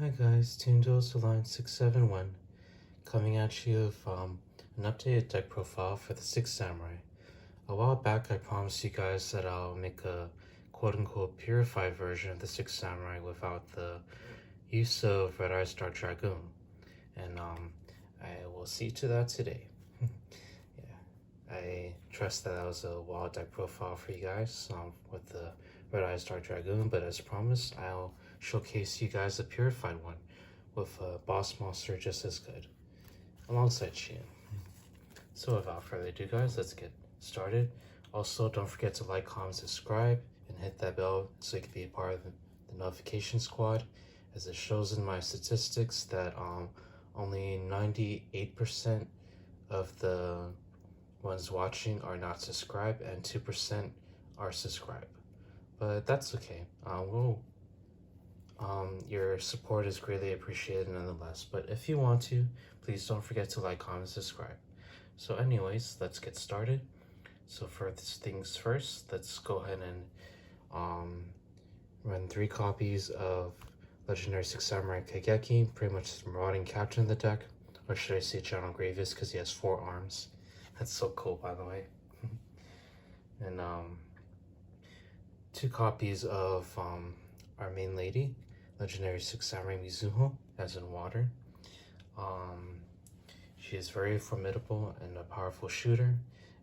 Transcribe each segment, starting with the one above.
Hi guys, Toondos Alliance 671 coming at you with an updated deck profile for the Six Samurai. A while back I promised you guys that I'll make a quote-unquote purified version of the Six Samurai without the use of Red Eyes Dark Dragoon, and I will see to that today. Yeah, I trust that was a wild deck profile for you guys with the Red Eyes Dark Dragoon, but as promised, I'll showcase you guys a purified one with a boss monster just as good, alongside Shein. So without further ado guys, let's get started. Also, don't forget to like, comment, subscribe, and hit that bell so you can be a part of the notification squad, as it shows in my statistics that only 98% of the ones watching are not subscribed and 2% are subscribed. But that's okay. Your support is greatly appreciated nonetheless. But if you want to, please don't forget to like, comment, subscribe. So anyways, let's get started. So first things first, let's go ahead and run 3 copies of Legendary Six Samurai Kageki, pretty much the marauding captain of the deck. Or should I say General Grievous, because he has 4 arms. That's so cool, by the way. And 2 copies of our main lady, Legendary Six Samurai Mizuho, as in water. She is very formidable and a powerful shooter,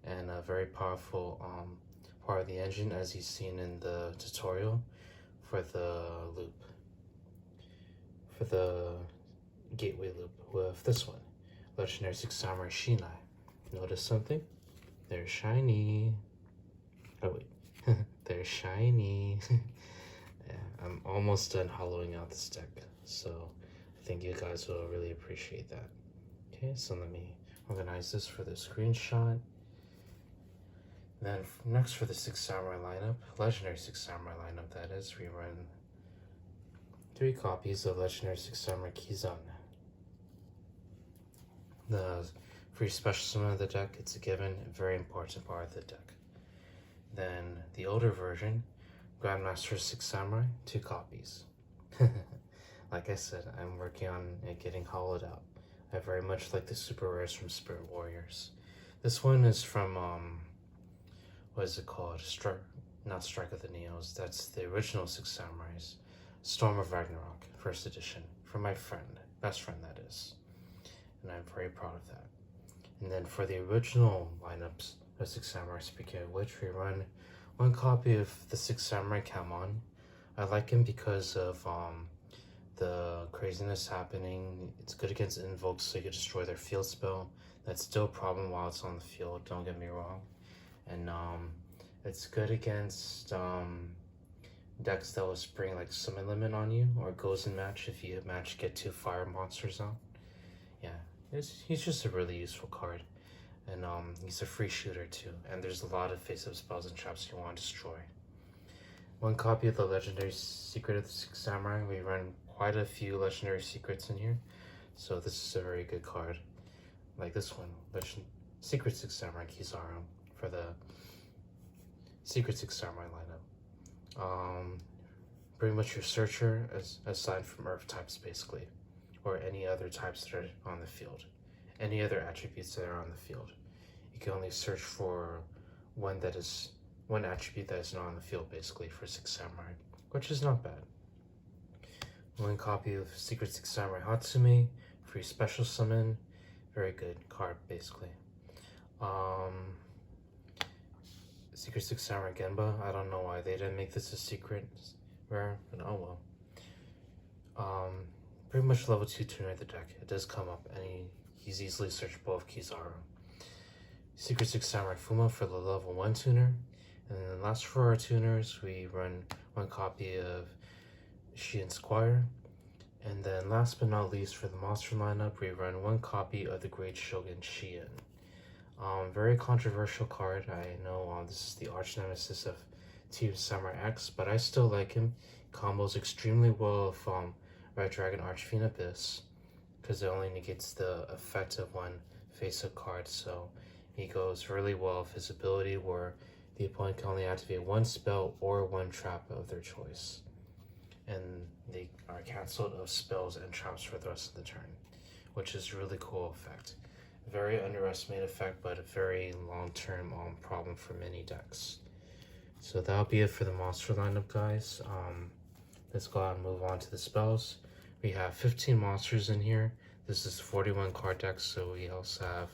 and a very powerful part of the engine, as you've seen in the tutorial for the loop, for the gateway loop with this one, Legendary Six Samurai Shinai. Notice something? They're shiny. Oh wait, they're shiny. Yeah, I'm almost done hollowing out this deck, so I think you guys will really appreciate that. Okay, so let me organize this for the screenshot. Then next for the Six Samurai lineup, Legendary Six Samurai lineup that is, we run 3 copies of Legendary Six Samurai Kizan. The free special summon of the deck, it's a given, a very important part of the deck. Then the older version, Grandmaster Six Samurai, 2 copies. Like I said, I'm working on it getting hollowed out. I very much like the super rares from Spirit Warriors. This one is from what is it called? Not Strike of the Neos. That's the original Six Samurais. Storm of Ragnarok, first edition, from my friend, best friend that is, and I'm very proud of that. And then for the original lineups of Six Samurai, speaking of which, we run 1 copy of the Six Samurai Kamon. I like him because of the craziness happening. It's good against invokes, so you can destroy their field spell. That's still a problem while it's on the field, don't get me wrong. And it's good against decks that will spring like summon limit on you, or goes in match if you get 2 fire monsters out. Yeah, he's just a really useful card. And he's a free shooter too, and there's a lot of face-up spells and traps you want to destroy. 1 copy of the Legendary Secret of the Six Samurai. We run quite a few legendary secrets in here, so this is a very good card. Like this one, Secret Six Samurai Kizaru for the Secret Six Samurai lineup. Pretty much your searcher aside from Earth types basically, or any other types that are on the field. Any other attributes that are on the field. You can only search for one attribute that is not on the field basically for Six Samurai, which is not bad. 1 copy of Secret Six Samurai Hatsume, free special summon, very good card basically. Secret Six Samurai Genba, I don't know why they didn't make this a secret rare, but oh well. Pretty much level 2 tuner of the deck. It does come up, and he's easily searchable with Kizaru. Secret Six Samurai Fuma for the level 1 tuner. And then last for our tuners, we run 1 copy of Shein Squire. And then last but not least for the monster lineup, we run 1 copy of the Great Shogun Shein. Very controversial card. I know this is the arch nemesis of Team Samurai X, but I still like him. Combos extremely well with Red Dragon Archfiend Abyss, because it only negates the effect of 1 face-up card, so he goes really well with his ability where the opponent can only activate 1 spell or 1 trap of their choice. And they are cancelled of spells and traps for the rest of the turn, which is a really cool effect. Very underestimated effect, but a very long-term problem for many decks. So that'll be it for the monster lineup, guys. Let's go ahead and move on to the spells. We have 15 monsters in here. This is 41 card deck, so we also have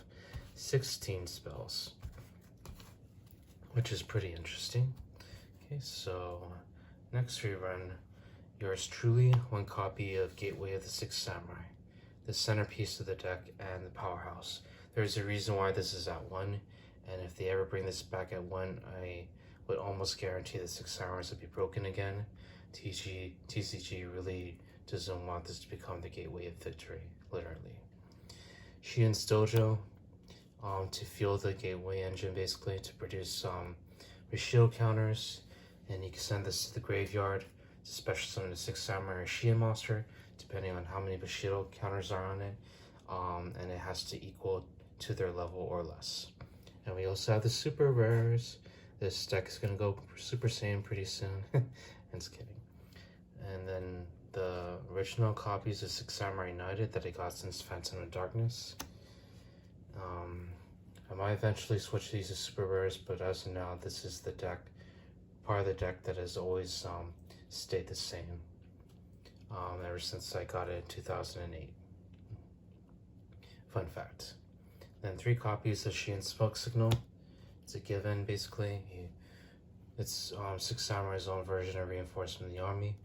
16 spells, which is pretty interesting. Okay, so next we run yours truly, one copy of Gateway of the Six Samurai, the centerpiece of the deck and the powerhouse. There's a reason why this is at 1, and if they ever bring this back at 1, I would almost guarantee the Six Samurais will be broken again. TCG really doesn't want this to become the gateway of victory, literally. Shien's Dojo, to fuel the gateway engine, basically, to produce Bushido counters, and you can send this to the graveyard to special summon a Six Samurai or Shien monster, depending on how many Bushido counters are on it, and it has to equal to their level or less. And we also have the super rares. This deck is going to go Super Saiyan pretty soon. I'm just kidding. And then the original copies of Six Samurai United that I got since Phantom of Darkness. I might eventually switch these to super rares, but as of now, this is the deck, part of the deck that has always stayed the same ever since I got it in 2008. Fun fact. Then 3 copies of Shien's Smoke Signal. It's a given, basically. It's Six Samurai's own version of Reinforcement of the Army.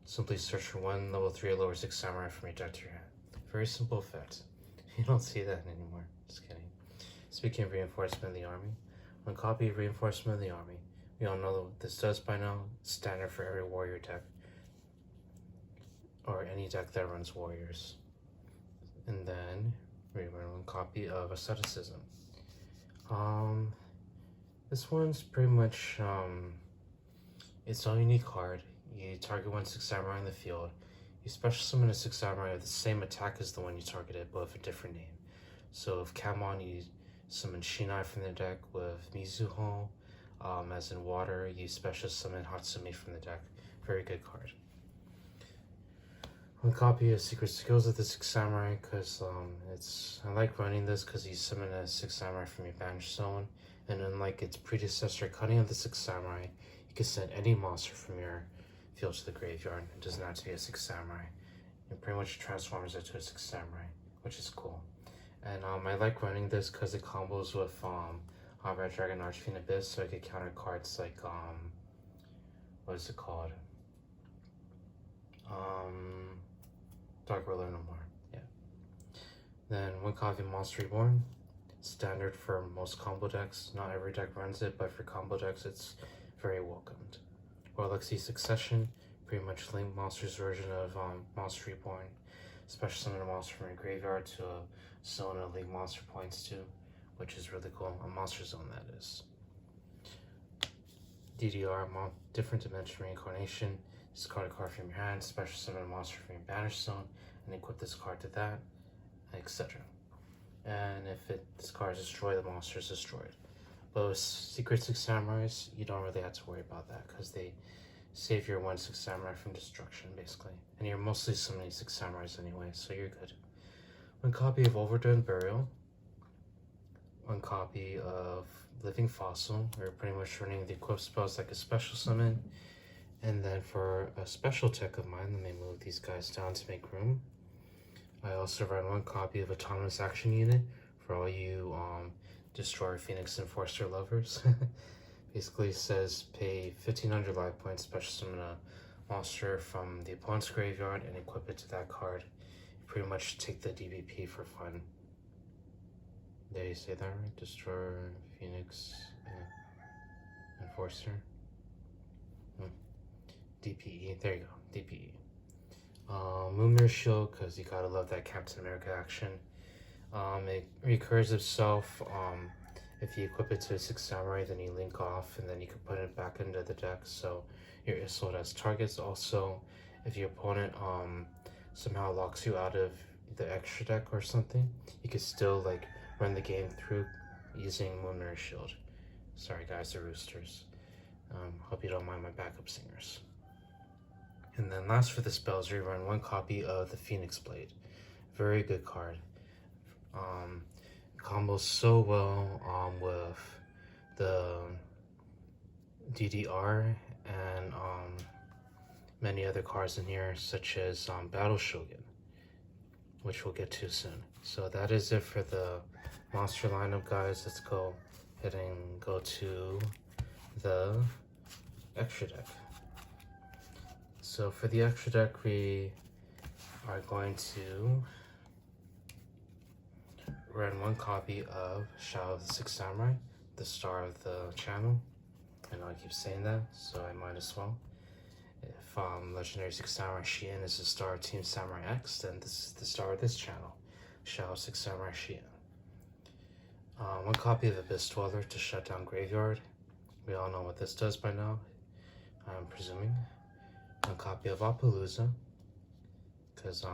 Simply search for 1 level 3 or lower Six Samurai from your deck to your hand. Very simple effect. You don't see that anymore. Just kidding. Speaking of Reinforcement of the Army, 1 copy of Reinforcement of the Army. We all know what this does by now. It's standard for every warrior deck, or any deck that runs warriors. And then we run 1 copy of Asceticism. This one's pretty much its own unique card. You target 1 Six Samurai in the field. You special summon a Six Samurai with the same attack as the one you targeted, but with a different name. So if Kamon, you summon Shinai from the deck. With Mizuho, as in water, you special summon Hatsumi from the deck. Very good card. 1 copy of Secret Skills of the Six Samurai, because I like running this because you summon a Six Samurai from your banish zone, and unlike its predecessor, Cunning of the Six Samurai, you can send any monster from your field to the graveyard. It doesn't have to be a Six Samurai. It pretty much transforms it to a Six Samurai, which is cool. And I like running this because it combos with Red Dragon Archfiend Abyss, so I get counter cards like what is it called? Dark Ruler no more. Yeah. Then 1 copy of Monster Reborn. Standard for most combo decks. Not every deck runs it, but for combo decks, it's very welcomed. Orluxy Succession, pretty much Link Monster's version of Monster Reborn. Special summon a monster from your graveyard to a zone of League Monster points to, which is really cool. A monster zone, that is. DDR, Different Dimension Reincarnation. Discard a card from your hand, special summon a monster from your banish zone, and equip this card to that, etc. And if this card is destroyed, the monster is destroyed. But with Secret Six Samurais, you don't really have to worry about that because they save your 1 Six Samurai from destruction, basically. And you're mostly summoning Six Samurais anyway, so you're good. 1 copy of Overdone Burial. 1 copy of Living Fossil. We're pretty much running the equip spells like a special summon. And then for a special tech of mine, let me move these guys down to make room. I also run 1 copy of Autonomous Action Unit for all you Destroyer Phoenix Enforcer lovers. Basically says pay 1500 life points, special summon a monster from the opponent's graveyard and equip it to that card. You pretty much take the DBP for fun. Did you say that right? Destroyer Phoenix Enforcer. DPE, there you go, DPE. Moonmirror Shield, because you gotta love that Captain America action. It recurs itself. If you equip it to a Six Samurai, then you link off, and then you can put it back into the deck, so your Isolde has targets. Also, if your opponent somehow locks you out of the extra deck or something, you can still like run the game through using Moonmirror Shield. Sorry guys, the roosters. Hope you don't mind my backup singers. And then last for the spells, we run one copy of the Phoenix Blade. Very good card. Combos so well with the DDR and many other cards in here, such as Battle Shogun, which we'll get to soon. So that is it for the monster lineup, guys. Let's go ahead and go to the extra deck. So for the extra deck, we are going to run one copy of Shadow of the Six Samurai, the star of the channel. I know I keep saying that, so I might as well. If Legendary Six Samurai Shien is the star of Team Samurai X, then this is the star of this channel, Shadow of Six Samurai Shien. One copy of Abyss Dweller to shut down Graveyard. We all know what this does by now, I'm presuming. One copy of Appaloosa, because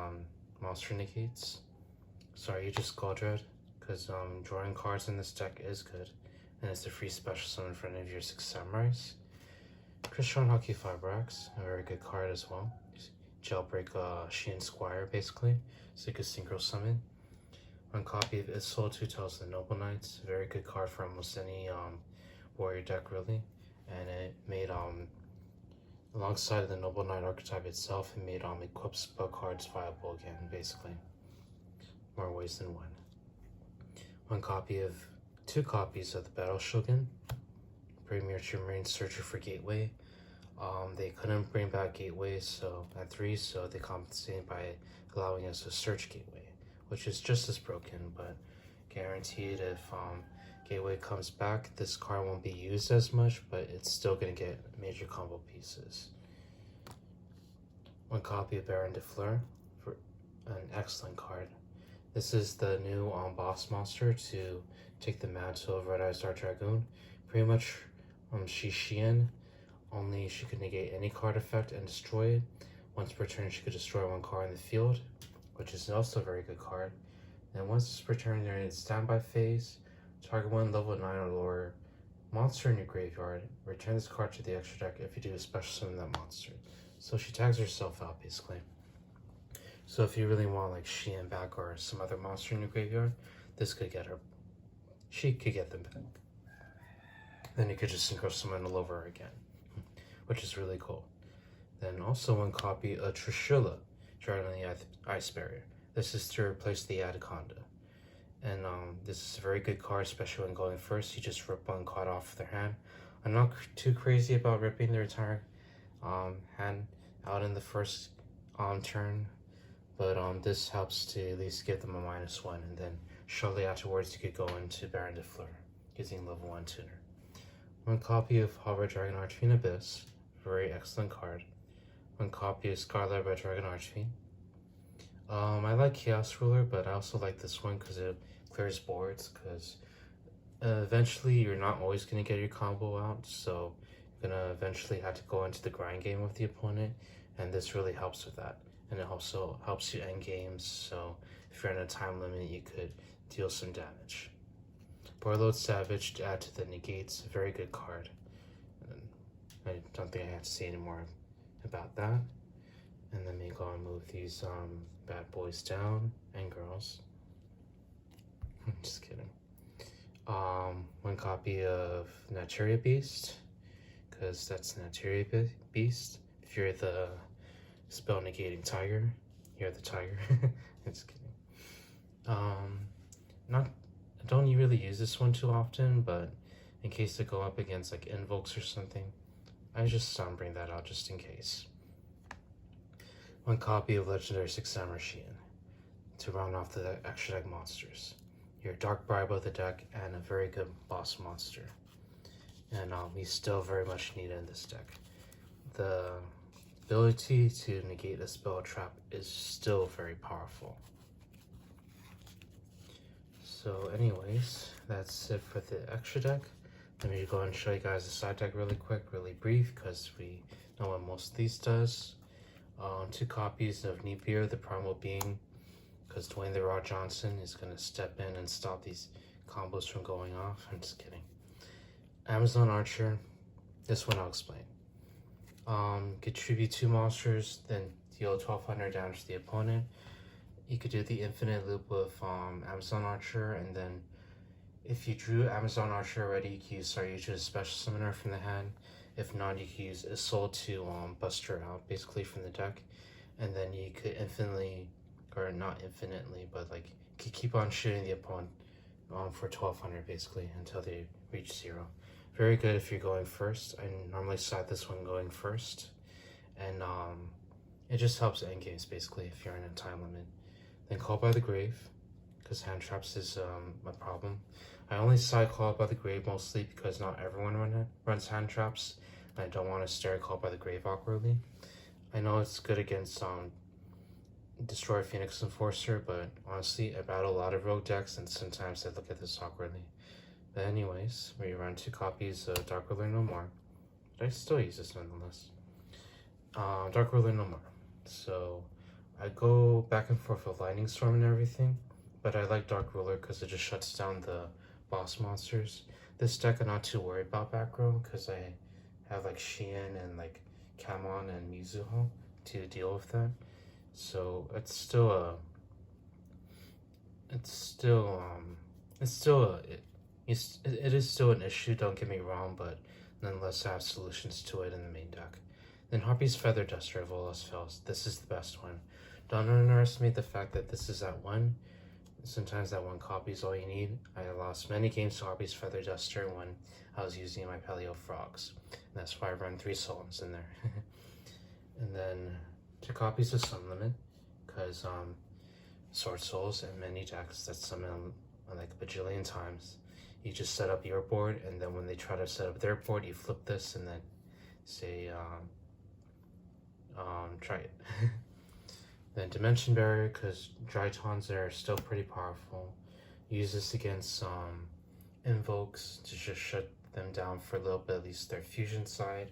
monster negates. Sorry, you just Goldred, because drawing cards in this deck is good, and it's a free special summon for any of your Six Samurais. Christian Hockey Fibrax, a very good card as well. Jailbreak Shien Squire, basically, so you could synchro summon. One copy of Isolde Two Tells the Noble Knights, a very good card for almost any warrior deck, really. And it made alongside the Noble Knight archetype itself, it made equipped spell cards viable again, basically. More ways than one. Two copies of the Battle Shogun, Premier Marine Searcher for Gateway. They couldn't bring back Gateway at 3, so they compensated by allowing us to search Gateway, which is just as broken, but guaranteed if Gateway comes back, this card won't be used as much, but it's still going to get major combo pieces. One copy of Baron de Fleur, for an excellent card. This is the new boss monster to take the mantle of Red Eyes Dark Dragoon. Pretty much she's Shien, only she could negate any card effect and destroy it. Once per turn, she could destroy one card in the field, which is also a very good card. And once per turn, during its standby phase, target one level 9 or lower monster in your graveyard. Return this card to the extra deck if you do a special summon that monster. So she tags herself out, basically. So if you really want like Shien back or some other monster in your graveyard, this could get her. She could get them back. Then you could just synchro summon all over again, which is really cool. Then also one copy of Trishula, Dragon of the Ice Barrier. This is to replace the Anaconda. And this is a very good card, especially when going first. You just rip one card off their hand. I'm not too crazy about ripping their entire hand out in the first turn, but this helps to at least give them a -1, and then shortly afterwards you could go into Baron de Fleur using level 1 tuner. One copy of Hover Dragon Archfiend Abyss, very excellent card. One copy of Scarlet Red Dragon Archfiend. I like Chaos Ruler, but I also like this one because it clears boards, because eventually you're not always going to get your combo out, so you're going to eventually have to go into the grind game with the opponent, and this really helps with that. And it also helps you end games, so if you're in a time limit, you could deal some damage. Borreload Savage to add to the negates, a very good card. And I don't think I have to say any more about that. And then we go and move these bad boys down, and girls. Just kidding. One copy of Naturia Beast, because that's Naturia Beast. If you're the spell negating tiger, you're the tiger. Just kidding. I don't really use this one too often, but in case they go up against like invokes or something, I just bring that out just in case. One copy of Legendary Six Samurai Shien to round off the extra deck monsters. Your Dark Bribe of the deck and a very good boss monster. And we still very much need it in this deck. The ability to negate a spell trap is still very powerful. So anyways, that's it for the extra deck. Let me go and show you guys the side deck really quick, really brief, because we know what most of these does. 2 copies of Nibiru, the Primal Being, because Dwayne The Rock Johnson is going to step in and stop these combos from going off. I'm just kidding. Amazon Archer, this one I'll explain. Contribute 2 monsters, then deal 1200 damage to the opponent. You could do the infinite loop with Amazon Archer, and then if you drew Amazon Archer already, you can use Saryuja's Special Summoner from the hand. If not, you can use Isolde to bust her out, basically, from the deck. And then you could infinitely, or not infinitely, but like, you could keep on shooting the opponent for 1200, basically, until they reach 0. Very good if you're going first. I normally side this one going first. And it just helps endgames, basically, if you're in a time limit. Then Call by the Grave, because hand traps is a problem. I only side Call by the Grave mostly because not everyone runs hand traps. And I don't want to stare at Call by the Grave awkwardly. I know it's good against Destroy Phoenix Enforcer, but honestly, I battle a lot of rogue decks, and sometimes I look at this awkwardly. But anyways, we run 2 copies of Dark Ruler No More. But I still use this nonetheless. Dark Ruler No More. So I go back and forth with Lightning Storm and everything, but I like Dark Ruler because it just shuts down the boss monsters. This deck I'm not too worried about back row because I have like Xian and like Kamon and Mizuho to deal with that. So it is still an issue, don't get me wrong, but nonetheless I have solutions to it in the main deck. Then Harpy's Feather Duster of all else fails. This is the best one. Don't underestimate the fact that this is at 1. Sometimes that 1 copy is all you need. I lost many games to Harpy's Feather Duster when I was using my Paleo Frogs. And that's why I run 3 Sultans in there. And then 2 copies of Sun Limit, because Sword Souls and many decks that summon like a bajillion times. You just set up your board, and then when they try to set up their board, you flip this and then say, try it. Then Dimension Barrier, because Drytons are still pretty powerful. Use this against Invokes to just shut them down for a little bit, at least their fusion side.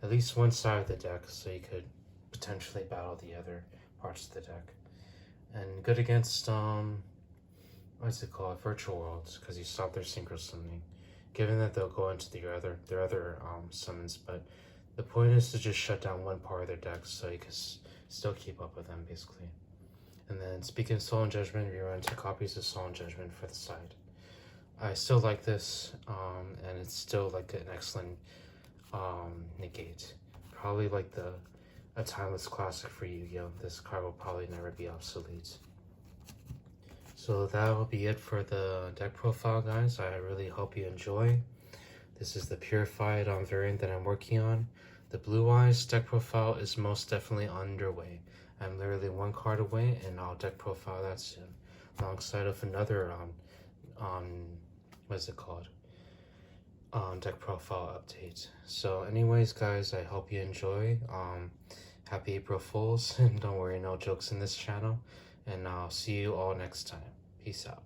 At least one side of the deck, so you could potentially battle the other parts of the deck. And good against, what's it called? Virtual Worlds, because you stop their synchro summoning. Given that they'll go into their other summons, but the point is to just shut down one part of their deck so you can still keep up with them, basically. And then speaking of Soul and Judgment, we run 2 copies of Soul and Judgment for the side. I still like this, and it's still like an excellent negate. Probably like a timeless classic for Yu-Gi-Oh! This card will probably never be obsolete. So that will be it for the deck profile, guys. I really hope you enjoy. This is the purified variant that I'm working on. The Blue Eyes deck profile is most definitely underway. I'm literally 1 card away, and I'll deck profile that soon, alongside of another what's it called? Deck profile update. So anyways, guys, I hope you enjoy. Happy April Fools, and don't worry, no jokes in this channel. And I'll see you all next time. Peace out.